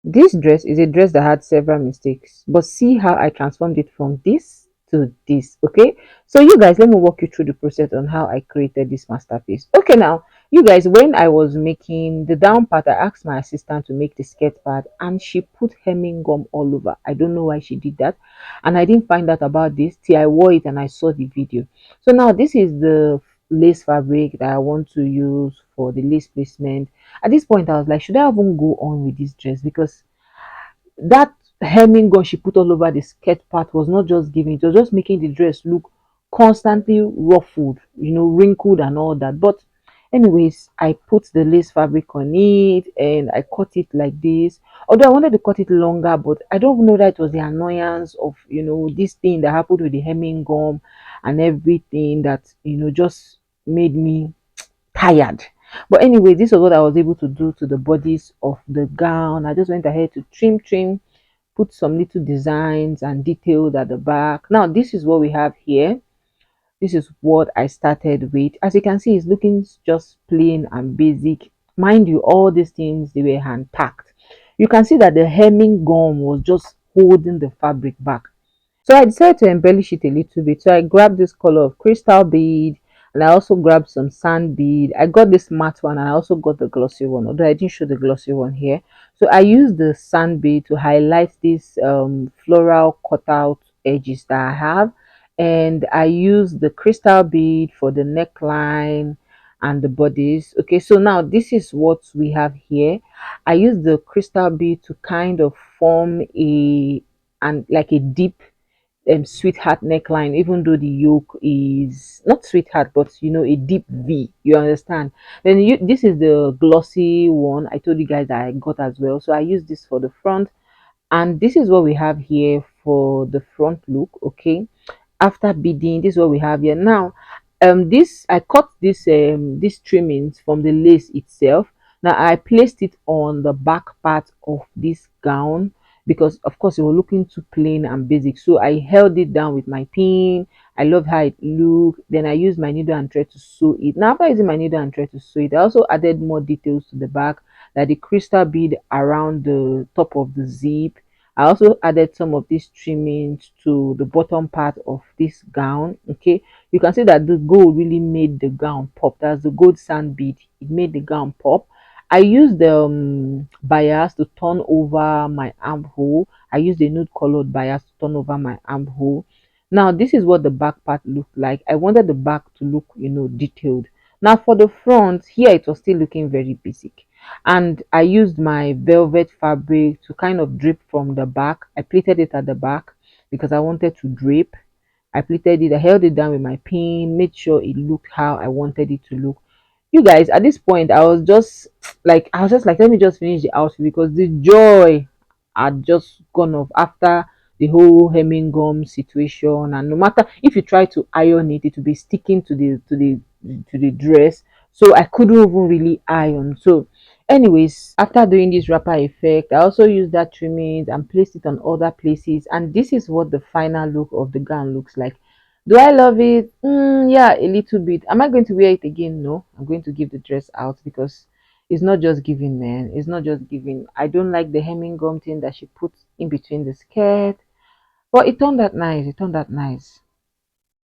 This dress is a dress that had several mistakes, but see how I transformed it from this to this. Okay, so you guys, let me walk you through the process on how I created this masterpiece. Okay, now you guys, when I was making the down part, I asked my assistant to make the skirt part, and she put hemming gum all over. I don't know why she did that, and I didn't find out about this till I wore it and I saw the video. So now this is the lace fabric that I want to use for the lace placement. At this point, I was like, should I even go on with this dress? Because that hemming gun she put all over the skirt part was not just giving, it was just making the dress look constantly ruffled, wrinkled and all that. But anyways, I put the lace fabric on it and I cut it like this. Although I wanted to cut it longer, but I don't know that it was the annoyance of this thing that happened with the hemming gum and everything that just made me tired. But anyway, this was what I was able to do to the bodies of the gown. I just went ahead to trim, put some little designs and details at the back. Now, this is what we have here. This is what I started with. As you can see, it's looking just plain and basic. Mind you, all these things, they were hand packed. You can see that the hemming gum was just holding the fabric back. So I decided to embellish it a little bit. So I grabbed this color of crystal bead, and I also grabbed some sand bead. I got this matte one and I also got the glossy one, although I didn't show the glossy one here. So I used the sand bead to highlight this floral cutout edges that I have, and I used the crystal bead for the neckline and the bodies. Okay, so now this is what we have here. I used the crystal bead to kind of form a and like a deep sweetheart neckline, even though the yoke is not sweetheart but a deep V, you understand. Then this is the glossy one I told you guys that I got as well, so I use this for the front. And this is what we have here for the front look. Okay, after beading, this is what we have here now. This I cut this trimmings from the lace itself. Now I placed it on the back part of this gown because of course it was looking too plain and basic, so I held it down with my pin. I love how it looked. Then I used my needle and thread to sew it. Now after using my needle and thread to sew it, I also added more details to the back, like the crystal bead around the top of the zip. I also added some of these trimmings to the bottom part of this gown. Okay, you can see that the gold really made the gown pop. That's the gold sand bead. It made the gown pop. I used the bias to turn over my armhole. I used the nude colored bias to turn over my armhole. Now this is what the back part looked like. I wanted the back to look, detailed. Now for the front, here it was still looking very basic, and I used my velvet fabric to kind of drape from the back. I pleated it at the back because I wanted to drape. I pleated it, I held it down with my pin, made sure it looked how I wanted it to look. You guys, at this point, I was just like, let me just finish the outfit because the joy had just gone off after the whole hemming gum situation. And no matter if you try to iron it, it will be sticking to the dress. So I couldn't even really iron. So anyways, after doing this wrapper effect, I also used that trimmings and placed it on other places, and this is what the final look of the gown looks like. Do I love it? Yeah, a little bit. Am I going to wear it again? No, I'm going to give the dress out because it's not just giving, man. It's not just giving. I don't like the hemming gum thing that she put in between the skirt, but it turned out nice. It turned out nice.